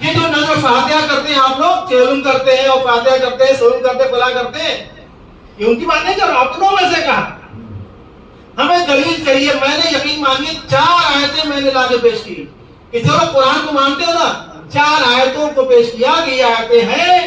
یہ جو نظر فاتحہ کرتے ہیں آپ لوگ، چیلم کرتے ہیں اور فاتحہ کرتے ہیں، سلم کرتے ہیں، فلاں کرتے ہیں، یہ ان کی بات نہیں کر رہا، اپنوں میں سے کہا ہمیں دلیل چاہیے. میں نے یقین مانیے 4 آیتیں میں نے لا کے پیش کی کہ جو لوگ قرآن کو مانتے ہو نا، 4 آیتوں کو پیش کیا کہ یہ آیتیں ہیں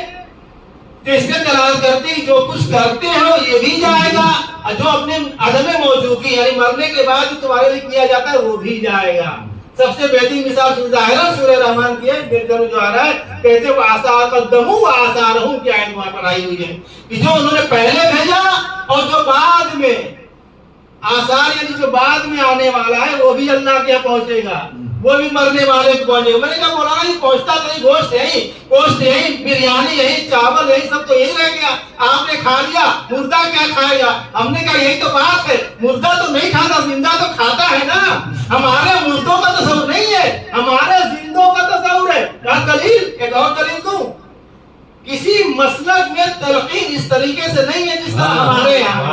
کہ اس کے دلالت کرتی جو کچھ کرتے ہو یہ بھی جائے گا، اور جو اپنے عدم موجودگی یعنی مرنے کے بعد تمہارے لیے کیا جاتا ہے وہ بھی جائے گا. سب سے بہترین مثال ظاہرہ سورہ رحمان کی ہے، دیکھنے جو آ رہا ہے، کہتے ہیں وَآثَارَ قَدَّمُوا وَآثَارَهُمْ کی آیت وہاں پر آئی ہوئی ہے کہ جو انہوں نے پہلے بھیجا اور جو بعد میں آثار یعنی جو بعد میں آنے والا ہے وہ بھی اللہ کے یہاں پہنچے گا، وہ بھی مرنے والے کو پہنچے گا. میں نے کہا مولانا یہ پہنچتا تو نہیں، گوشت یہی، بریانی یہی، چاول یہی، سب تو یہی رہ گیا، آپ نے کھا لیا، مردہ کیا کھائے گا؟ ہم نے کہا یہی تو بات ہے، مردہ تو نہیں کھاتا، زندہ تو کھاتا ہے نا. ہمارے مردوں کا تصور نہیں ہے، ہمارے زندوں کا تصور ہے. کیا دلیل؟ ایک اور دلیل دوں، کسی مسلک میں تلقین اس طریقے سے نہیں ہے جس طرح ہمارے یہاں.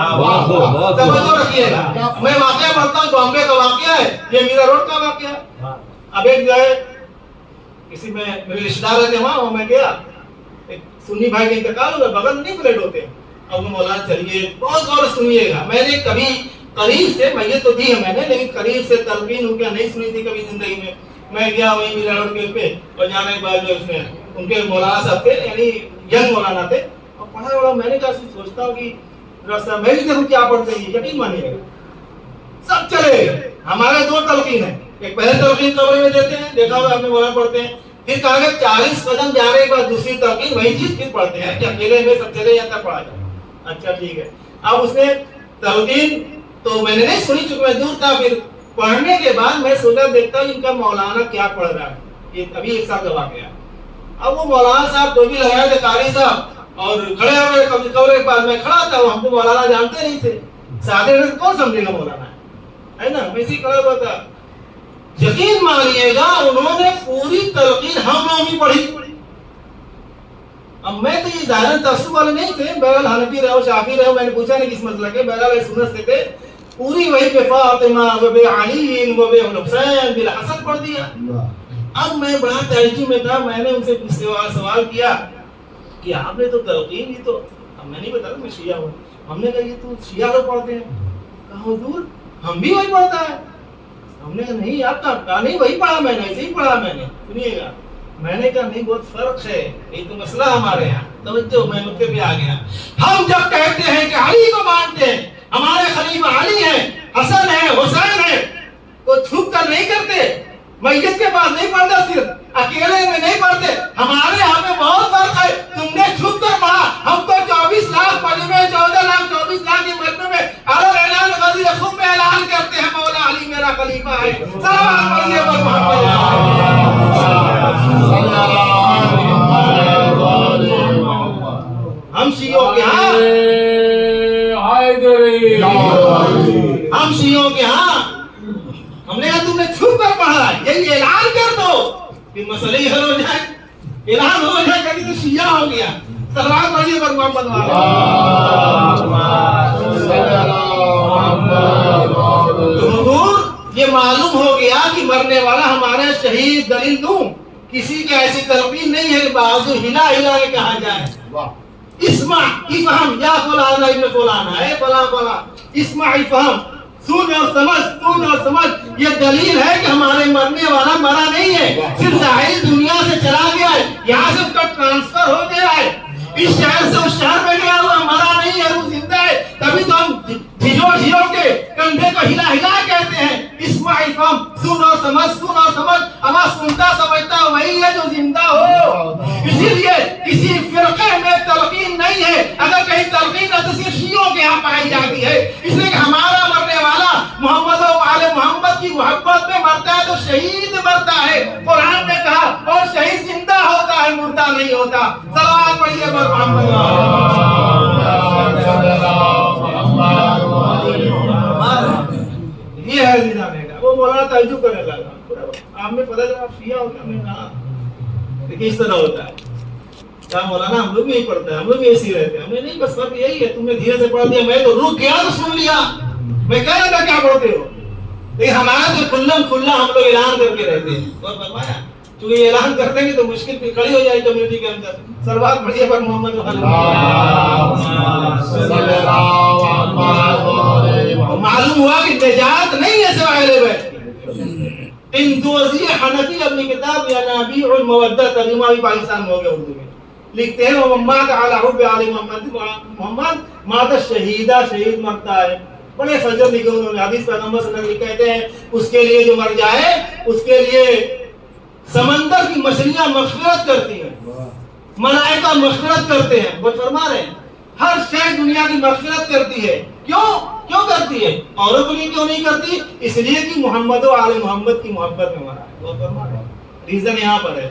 توجہ رکھیے گا، میں واقعہ پڑھتا ہوں، بامبے کا واقعہ ہے، یہ میرا روڈ کا واقعہ ہے. اب ایک جو ہے کسی میں میرے رشتہ دار رہتے وہاں میں گیا، ایک سنی بھائی کا انتقال ہوا، بغل میں نہیں فلیٹ ہوتے. اب مولانا چلیے بہت غور سنیے گا، میں نے کبھی قریب سے میت تو دی ہے میں نے، لیکن قریب سے تلقین ان کے نہیں سنی تھی کبھی زندگی میں. میں گیا وہیں میرا روڈ کے پہ، اور جانے کے بعد جو اس میں ان کے مولانا صاحب تھے، یعنی ینگ مولانا تھے، اور پڑھا بڑا میں نے کہا سوچتا ہوں کہ راستہ میں بھی دیکھوں کیا پڑھتے ہیں، یقین مانیے گا سب چلے. ہمارے 2 تلقین ہیں، ایک پہلے تلقین کمرے میں دیتے ہیں، دیکھا ہوا آپ نے مولانا پڑھتے ہیں، پھر کہا کہ 40 قدم جانے کے بعد دوسری تلقین وہی چیز پھر پڑھتے ہیں کہ اکیلے میں سب چلے جاتا پڑھا جائے. اچھا ٹھیک ہے. اب اس نے تلقین تو میں نے نہیں سنی چونکہ میں دور تھا. پھر پڑھنے کے بعد میں سوچا دیکھتا ہوں ان کا مولانا کیا پڑھ رہا ہے، یہ ابھی ایک سال کا واقعہ. اب وہ مولانا صاحب ٹوپی لگائے تھے قاری صاحب اور کھڑے ہوئے کمرے کے پاس میں کھڑا تھا. وہ ہم کو مولانا جانتے نہیں تھے، سادے میں کون سمجھے گا مولانا ہے نا، میں اسی کھڑا ہوا تھا. یقین مانیے گا انہوں نے پوری تلقین ہم لوگوں کی پڑھی. اب میں تو یہ ظاہر تعصب والے نہیں تھے، بہرحال حنفی رہو شافعی رہو، میں نے پوچھا نہیں کس مسئلہ کے، بہرحال سنت سے تھے. پوری وہی پہ فاطمہ و بے علی و بے حسین بالحسن پڑھ دیا. اب میں بڑا تعجب میں تھا، میں نے ان سے سوال کیا کہ آپ نے تو تلقین ہی تو، اب میں نہیں بتا رہا میں شیعہ ہوں. ہم نے کہا یہ تو شیعہ لوگ پڑھتے ہیں. کہا حضور ہم بھی وہی پڑھتا ہے. ہم نے کہا نہیں آپ کا نہیں وہی پڑھا میں نے، ایسے ہی پڑھا میں نے. سنیے گا، میں نے کہا نہیں بہت فرق ہے، یہ تو مسئلہ ہمارے یہاں. توجہ میں نقطے پہ آ گیا. ہم جب کہتے ہیں کہ علی کو مانتے ہیں، ہمارے خلیفہ علی ہیں، حسن ہے، حسین ہے، تو چھپ کر نہیں کرتے، میت کے پاس نہیں پڑھتا، صرف اکیلے میں نہیں پڑھتے. ہمارے یہاں میں بہت فرق ہے. تم نے چھپ کر پڑھا، ہم تو 24 لاکھ مجمع 14 لاکھ 24 لاکھ کے مجمع میں الگ اعلان غزیر خود میں اعلان کرتے ہیں مولا علی میرا خلیفہ ہے. سلام علیہ ہم شیعوں کے ہاں ہم نے کہا تم نے چھپ کر پڑھا ہے، یہی اعلان کر دو کہ مسئلہ ہی حل ہو جائے. اعلان ہو جائے کبھی تو شیعہ ہو گیا. سلام پڑھیے پر محمد حضور یہ معلوم ہو گیا کہ مرنے والا ہمارا شہید. دلیل دوں، کسی کی ایسی تلقین نہیں ہے بازو ہلا ہلا کے کہا جائے اسمع افہم یا فلانا ابن فلانا ہے فلاں فلاں، اسمع افہم، سن اور سمجھ، سن اور سمجھ. یہ دلیل ہے کہ ہمارے مرنے والا مرا نہیں ہے، صرف ظاہری دنیا سے چلا گیا ہے، یہاں سے اس کا ٹرانسفر ہو گیا ہے، اس شہر سے اس شہر میں گیا ہوا، مرا نہیں ہے، وہ زندہ ہے. تبھی تو ہم جھجو کے کندھے کو ہلا ہلا کہتے ہیں اسمع افہم، سن اور سمجھ، سن اور سمجھ. اما سنتا سمجھتا وہی ہے جو زندہ ہو. اسی لیے کسی فرقے میں تلقین نہیں ہے. اگر کہیں تلقین ہے تو صرف شیعوں کے یہاں پائی جاتی ہے، اس لیے کہ ہمارا مرنے والا محمد و آل محمد کی محبت میں مرتا ہے تو شہید مرتا ہے. قرآن نے کہا اور شہید زندہ ہوتا ہے، مردہ نہیں ہوتا. صلوات پڑھیے پر محمد. یہ ہے زندہ بیٹا. وہ مولانا تعجب کرنے لگا، آپ نے پتہ چلا آپ شیعہ ہو گیا. میں کہا لیکن اس طرح ہوتا ہے. کہا مولانا ہم لوگ بھی یہی پڑھتے ہیں، ہم لوگ بھی ایسے ہی رہتے ہیں. ہم نے نہیں بس فرق یہی ہے، تم نے دھیرے سے پڑھ دیا، میں تو رک گیا تو سن لیا. میں کہہ رہا تھا کیا پڑھتے ہو، لیکن ہمارا تو کھلا ہم لوگ اعلان کر کے رہتے ہیں. اور فرمایا چونکہ یہ اعلان کر دیں گے تو مشکل پہ کھڑی ہو جائے کمیونٹی کے اندر. سلوات پڑھیے پر محمد معلوم ہوا کہ نجات نہیں ہے سوائے اہل بیت کی. اندوزی حنفی اپنی کتاب ینابیع المودہ ترجمہ بھی پاکستان میں ہو گیا اردو میں, لکھتے ہیں ومات علی حب علی محمد مات شہیدہ, شہید مرتا ہے. بڑے فجر لکھے انہوں نے, حدیث پیغمبر صلی اللہ علیہ وسلم کہتے ہیں اس کے لیے جو مر جائے اس کے لیے سمندر کی مچھلیاں مغفرت کرتی ہیں, ملائکہ مغفرت کرتے ہیں. وہ فرما رہے ہیں ہر شے دنیا کی مغفرت کرتی ہے. کیوں کرتی ہے؟ اوروں کے لیے کیوں نہیں کرتی؟ اس لیے کہ محمد و آل محمد کی محبت میں مرا ہے. وہ فرما رہے ہیں ریزن یہاں پر ہے.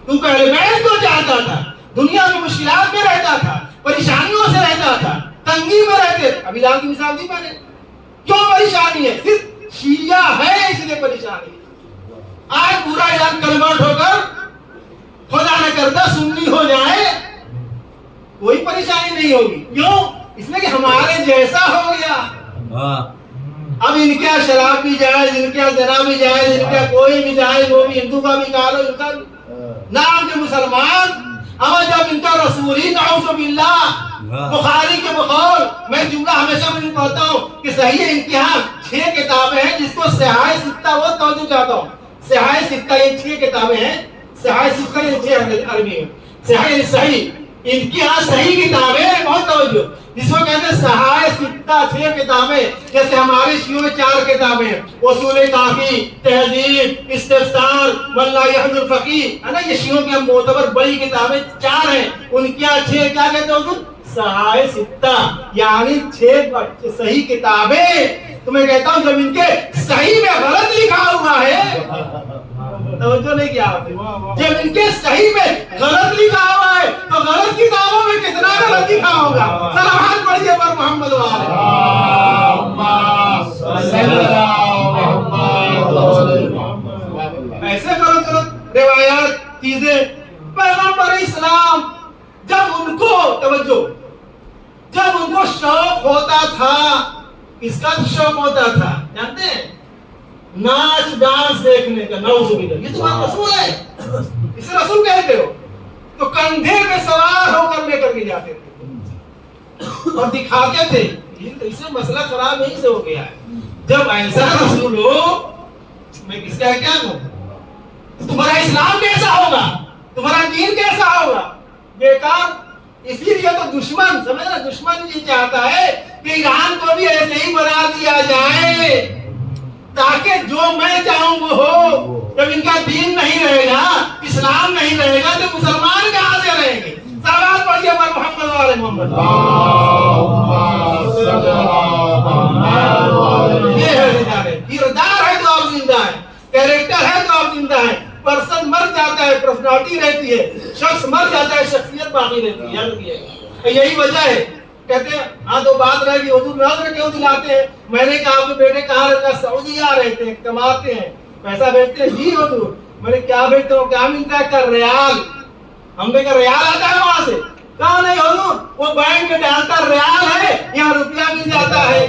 تو پہلے بیت کو چاہتا تھا, دنیا میں مشکلات میں رہتا تھا, پریشانیوں سے رہتا تھا, تنگی میں رہتے. ابھی لال کی مثال دی میں نے. کیوں پریشانی ہے؟ صرف شیعہ ہے اس لیے پریشانی. آج پورا ایران کنورٹ ہو کر خدا نہ کرتا سنی ہو جائے کوئی پریشانی نہیں ہوگی. کیوں؟ اس لیے کہ ہمارے جیسا ہو گیا. اب ان کے شراب بھی جائز, ان کے زنا بھی جائز, ان کا کوئی بھی جائز, وہ بھی ہندو کا بھی کالو, ان کا نام کے مسلمان. اب جب ان کا رسول ہی نعوذ باللہ بخاری کے بقول, میں جملہ ہمیشہ میں پڑھتا ہوں کہ صحیح امتحان 6 کتابیں ہیں جس کو صحاح ستہ, وہ توجہ چاہتا ہوں. صحاح ستہ یہ 6 کتابیں ہیں. صحاح ستہ یہ 6 عربی میں, صحیح صحیح ان کی یہاں صحیح کتابیں, بہت توجہ, جس کو کہتے ہیں صحاح ستہ 6 کتابیں. جیسے ہمارے شیعوں میں 4 کتابیں ہیں, اصول کافی, تہذیب, استفسار, من لا یحض الفقیہ, ہے نا. یہ شیعوں کی معتبر بڑی کتابیں 4 ہیں. ان کی یہاں 6 کیا کہتے ہیں حضور؟ صحاح ستہ, یعنی 6 صحیح کتابیں. تو میں کہتا ہوں جب ان کے صحیح میں غلط لکھا ہوا ہے, توجہ نہیں کیا آپ نے, جب ان کے صحیح میں غلط لکھا ہوا ہے تو غلط کتابوں میں کتنا غلط لکھا ہوگا. صلوات پڑھیے پر محمد ایسے غلط روایات چیزیں. پیغمبر اسلام جب ان کو توجہ, جب ان کو شوق ہوتا تھا, اس کا شوق ہوتا تھا جانتے ہیں, ناچ ڈانس دیکھنے کا. نعوذ باللہ, یہ تمہارا رسول ہے, اسے رسول کہتے ہو. تو کندھے پہ سوار ہو کر لے کر کے جاتے تھے اور دکھاتے تھے. اس سے مسئلہ خراب یہیں سے ہو گیا ہے. جب ایسا رسول ہو, میں کس کا کیا کہوں, تمہارا اسلام کیسا ہوگا, تمہارا دین کیسا ہوگا؟ بیکار. اسی لیے تو دشمن, سمجھ رہے, دشمن یہ چاہتا ہے کہ ایران کو بھی ایسے ہی بنا دیا جائے تاکہ جو میں چاہوں وہ ہو. جب ان کا دین نہیں رہے گا, اسلام نہیں رہے گا, تو مسلمان کہاں سے رہیں گے؟ سوال پڑھیے پر محمد والے محمد. یہ ہے کردار ہے تو آپ زندہ ہیں, کیریکٹر ہے تو آپ زندہ ہیں. پرسن مر جاتا ہے, پرسنالٹی رہتی ہے, شخص مر جاتا ہے, شخصیت باقی رہتی ہے. یاد رکھیے یہی وجہ ہے. کہتے ہیں ہاں تو بات رہے گی حضور نظر کیوں دلاتے ہیں. میں نے کہا آپ کے بیٹے کہاں رہتا ہے؟ سعودیہ رہتے ہیں, کماتے ہیں, پیسہ بھیجتے ہیں. جی حضور. میں نے کیا بھیجتے ہو, کیا ملتا ہے؟ کر ریال. ہم نے کہا ریال آتا ہے وہاں سے؟ کہا نہیں حضور, وہ بینک میں ڈالتا ریال ہے, یہاں روپیہ مل جاتا ہے.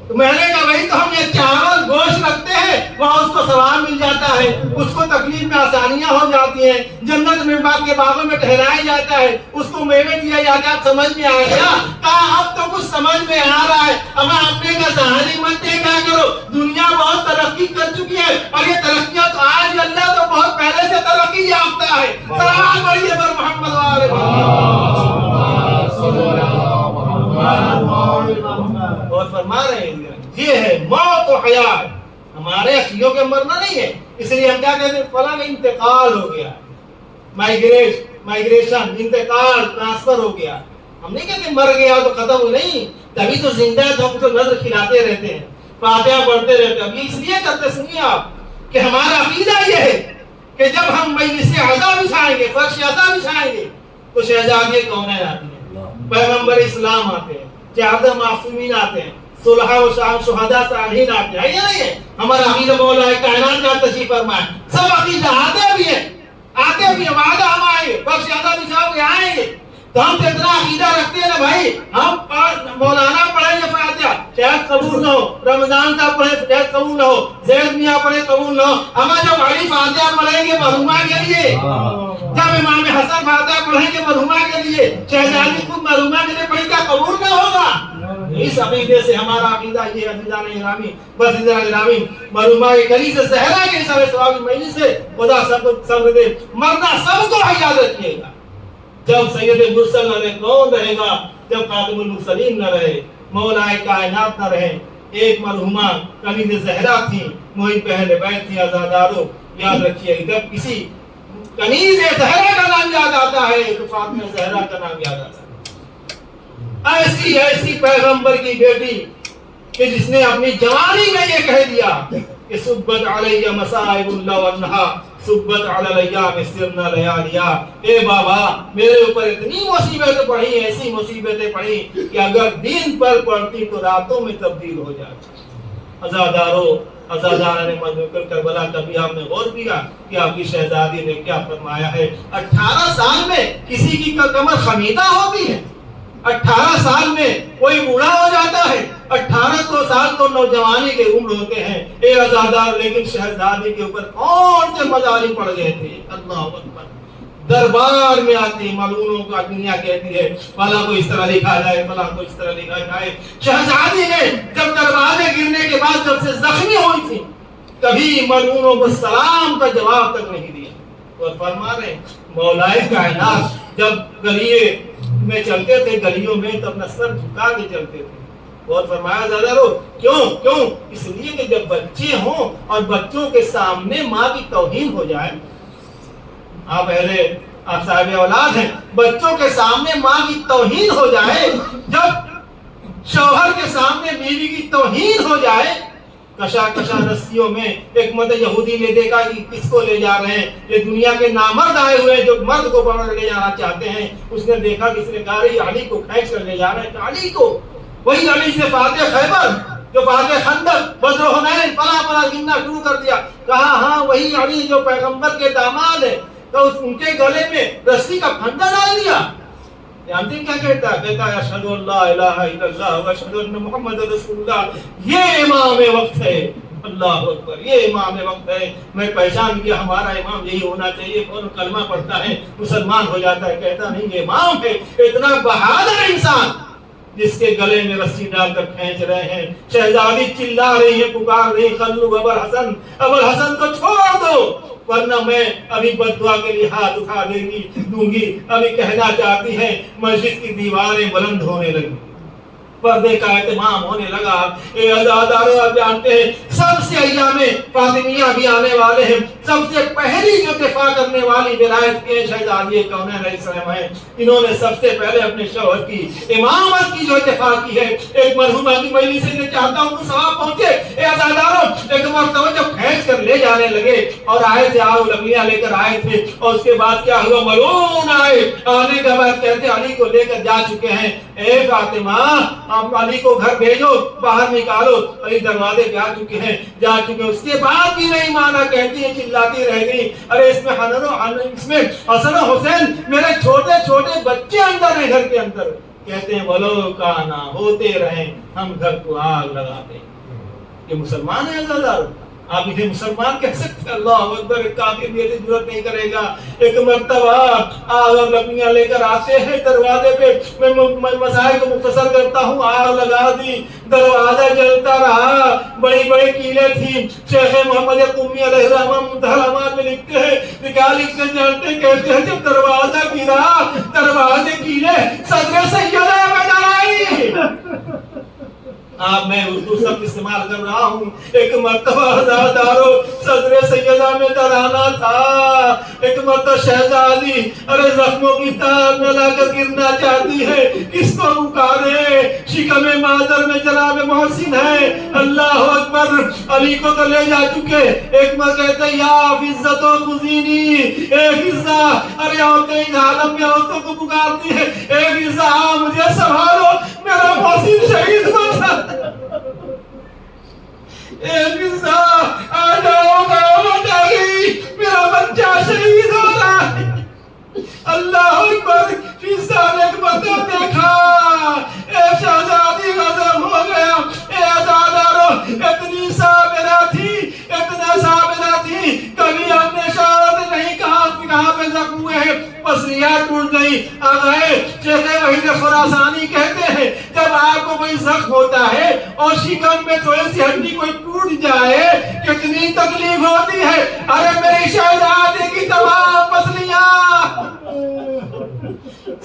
تو میں نے کہا بھائی تو ہم یہ چاول گوشت رکھتے ہیں, وہاں اس کو ثواب مل جاتا ہے, اس کو تکلیف میں آسانیاں ہو جاتی ہیں, جنت میں باغ کے باغوں میں ٹھہرایا جاتا ہے, اس کو میوے دیا جاتا ہے. سمجھ میں آ گیا؟ کہا اب تو کچھ سمجھ میں آ رہا ہے. اب اپنے کا سہارے مت دے کیا کرو, دنیا بہت ترقی کر چکی ہے, اور یہ ترقیاں تو آج اللہ تو بہت پہلے سے ترقی یافتہ ہے. سلام پڑھیے پر محمد والے اور فرما رہے ہیں یہ ہے موت و حیات. ہمارے شیعوں کے مرنا نہیں ہے, اس لیے ہم کیا کہتے ہیں فلاں انتقال ہو گیا, مائگریشن, انتقال, ٹرانسفر ہو گیا. ہم نہیں کہتے مر گیا تو ختم ہو, نہیں, تبھی تو زندہ ہے, تو ہم تو نظر کھلاتے رہتے ہیں, فاتحہ پڑھتے رہتے ہیں. اب اس لیے کرتے, سنیے آپ, کہ ہمارا عقیدہ یہ ہے کہ جب ہم مجلس عزا بچھائیں گے, فرش عزا بچھائیں گے, تو شہزادی کونین آتی ہیں, پیغمبر اسلام آتے ہیں, چہارہ معصومین آتے ہیں, صلحاء و شہداء صالحین آتے ہیں. یہ نہیں ہے ہمارا عقیدہ مولا کائنات کا تشریف فرمائے. سب عقیدہ آتے بھی ہیں, وعدہ ہم آئیں گے, فرش عزا بچھاؤ گے, آئیں گے, تو ہم تو اتنا عقیدہ رکھتے ہیں نا بھائی، ہم مولانا پڑھیں گے فاتحہ شاید قبول نہ ہو، رمضان صاحب پڑھیں شاید قبول نہ ہو، زید میاں پڑھیں قبول نہ ہو، ہم جب علی فاتحہ پڑھیں گے مرحومہ کے لیے، جب امام حسن فاتحہ پڑھیں گے مرحومہ کے لیے، شہزادی خود مرحومہ کے لیے پڑھی، کیا قبول نہ ہوگا؟ اس عقیدے سے ہمارا عقیدہ یہ عزیزان گرامی، بس عزیزان گرامی، مرحومہ کلی سے زہرا کے سارے ثواب کی مجلس سے خدا صبر دے، مرنا سب کو یاد رکھیے گا، جب سید مرسل نہ رہے کون رہے گا؟ جب خاتم المرسلین نہ رہے، مولا کائنات نہ رہے۔ ایک مرحومہ کنیز زہرا تھی، محب اہل بیت تھی، عزادارو یاد رکھیے، جب کسی کنیز زہرا کا نام یاد آتا ہے تو فاطمہ زہرا کا نام یاد آتا ہے۔ ایسی پیغمبر کی بیٹی کہ جس نے اپنی جوانی میں یہ کہہ دیا کہ سبت علیہ مصائب اللہ ونہا سبت علی الیام سرنا لیالیا، اے بابا میرے اوپر اتنی مصیبتیں پڑھی، ایسی مصیبتیں پڑھی کہ اگر دن پر پڑھتی تو راتوں میں تبدیل ہو جاتی۔ عزادارہ نے مذکر کربلا کبھی آپ نے غور کیا کہ آپ کی شہزادی نے کیا فرمایا ہے؟ 18 سال میں کسی کی کمر خمیدہ ہوتی ہے، 18 سال میں کوئی بوڑھا ہو جاتا ہے، 18 سال تو نوجوانی کے عمر ہوتے ہیں، اے عزادار، لیکن شہزادی کے اوپر کون سے مظالم پڑ گئے تھے؟ اللہ اکبر۔ دربار میں آتی ملعونوں کا دنیا کہتی ہے فلاں کو اس طرح لکھا جائے، فلاں کو اس طرح لکھا جائے۔ شہزادی نے جب دروازے گرنے کے بعد جب سے زخمی ہوئی تھی، کبھی ملعونوں کو سلام کا جواب تک نہیں دیا، اور فرما رہے مولا کائنات جب گلیے میں چلتے تھے، گلیوں میں تو اپنا سر جھکا کے چلتے تھے، اور فرمایا زیادہ کیوں؟ اس لیے کہ جب بچے ہوں اور بچوں کے سامنے ماں کی توہین ہو جائے، آپ صاحب اولاد ہیں، بچوں کے سامنے ماں کی توہین ہو جائے، جب شوہر کے سامنے بیوی کی توہین ہو جائے، کشا رسیوں میں ایک یہودی نے دیکھا کہ کس کو لے جا رہے ہیں، یہ دنیا کے نامرد آئے ہوئے ہیں جو مرد کو پکڑ لے جانا چاہتے ہیں، اس نے دیکھا کس نے کہا یہ علی کو کھینچ کر لے جا رہے ہیں، علی کو، وہی علی سے فاتح خیبر جو فاتح خندق بدر و حنین فلا گننا شروع کر دیا، کہا ہاں وہی علی جو پیغمبر کے داماد ہے، تو ان کے گلے میں رسی کا پھندا ڈال دیا۔ جانتے ہیں کیا کہتا ہے اشہد ان لا الہ الا اللہ و اشہد ان محمد رسول اللہ، یہ امام وقت ہے، اللہ اکبر، یہ امام وقت ہے۔ میں پہچان کیا ہمارا امام یہی ہونا چاہیے، کون کلمہ پڑھتا ہے مسلمان ہو جاتا ہے، کہتا نہیں یہ امام ہے، اتنا بہادر انسان جس کے گلے میں رسی ڈال کر کھینچ رہے ہیں۔ شہزادی چلا رہی ہے، پکار رہی، خلو ابوالحسن کو چھوڑ دو ورنہ میں ابھی بددعا کے لیے ہاتھ اٹھا دوں گی۔ ابھی کہنا چاہتی ہے، مسجد کی دیواریں بلند ہونے لگی، پردے کا اہتمام ہونے لگا۔ اے عزادارو، آپ جانتے ہیں سب سے ایام فاطمیہ بھی آنے والے ہیں، سب سے پہلی جو دفاع کرنے والی ولایت کے شہزادی کونین علیہ السلام ہیں، انہوں نے سب سے پہلے اپنے شوہر کی امامت کی جو دفاع کی ہے۔ ایک مرحومہ کی مجلس سے چاہتا ہوں کہ ثواب پہنچے۔ اے عزادارو، ایک مرتبہ جب کھینچ کر لے جانے لگے اور آئے تھے، لکڑیاں لے کر آئے تھے، اور اس کے بعد کیا ہوا؟ ملعون آئے، آنے کے بعد کہتے علی کو لے کر جا چکے ہیں، اے فاطمہ آپ علی کو گھر بھیجو، باہر نکالو، علی دروازے پہ آ چکے ہیں، جا چکے، اس کے بعد بھی نہیں مانا، کہتی ہے چلاتی رہ گئی، ارے اس میں حسن و حسین میرے چھوٹے چھوٹے بچے اندر ہیں گھر کے اندر، کہتے ہیں بولو کانا ہوتے رہیں، ہم گھر کو آگ لگاتے ہیں۔ یہ مسلمان ہے عزادار، آپ اسے مسلمان کہہ سکتے ہیں؟ اللہ اکبر، ایک کافر بھی ایسی ضرورت نہیں کرے گا۔ ایک مرتبہ آگ اور لکڑیاں لے کر آتے ہیں دروازے پہ، میں مسائل کو مختصر کرتا ہوں، آگ لگا دی، دروازہ جلتا رہا، بڑی بڑی کیلیں تھیں۔ شیخ محمد قمی علیہ الرحمہ منتہى میں لکھتے ہیں، کیا لکھتے ہیں جانتے ہیں؟ کہتے ہیں جب دروازہ گرا، دروازے کیلیں صدر سیدہ میں ڈرائی۔ آپ میں اردو سب استعمال کر رہا ہوں۔ ایک مرتبہ عزادارو صدر سیدہ میں ڈرانا تھا، ایک مرتبہ شہزادی ارے زخموں کی تار میں لا کر گرنا چاہتی ہے، کس کو پکارے؟ شکم مادر میں جناب محسن ہے، اللہ اکبر، علی کو تو لے جا چکے۔ ایک ماں کہتے ہیں یا فضہ تو خزینی، اے فضہ، ارے عورتیں اس عالم میں عورتوں کو پکارتی ہے، اے فضہ مجھے سنبھالو، میرا محسن شہید ہو جاتا۔ اے فضہ آ جاؤ، قیامت آ گئی، میرا بچہ شہید ہو رہا ہے۔ اللہ اکبر، فضہ نے خراسانی کہتے ہیں جب آپ کو کوئی زخم ہوتا ہے اور شکم میں تھوڑی سی ہڈی کوئی ٹوٹ جائے کتنی تکلیف ہوتی ہے. ارے میری شہزادی کی تمام پسلیاں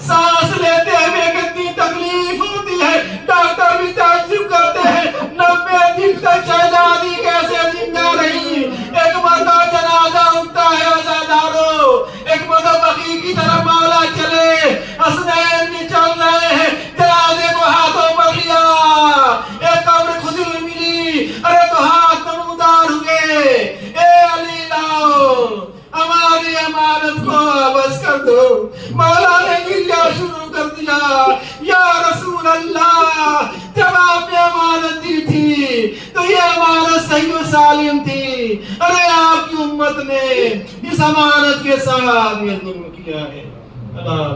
سانس لیتے ہوئے کتنی تکلیف ہوتی ہے. ڈاکٹر بھی تعجب کرتے ہیں 90 دن تک شہزادی کیسے زندہ رہی. ایک مرتبہ جنازہ اٹھتا ہے عزادارو، ایک مرتبہ بقیع کی طرف مولا چلے، حسنین بھی چل رہے ہیں، جنازے کو ہاتھوں پر لیا، ایک قبر کھدی ہوئی ملی. ارے تو ہاتھ نمودار ہوئے، اے علی لاؤ ہماری امانت کو واپس کر دو. مولا نے گریہ شروع کر دیا. یا رسول اللہ، جب آپ نے امانت دی تھی تو یہ امانت صحیح و سالم تھی. ارے آپ کی امت نے اس امانت کے ساتھ یہ ظلم کیا ہے. اللہ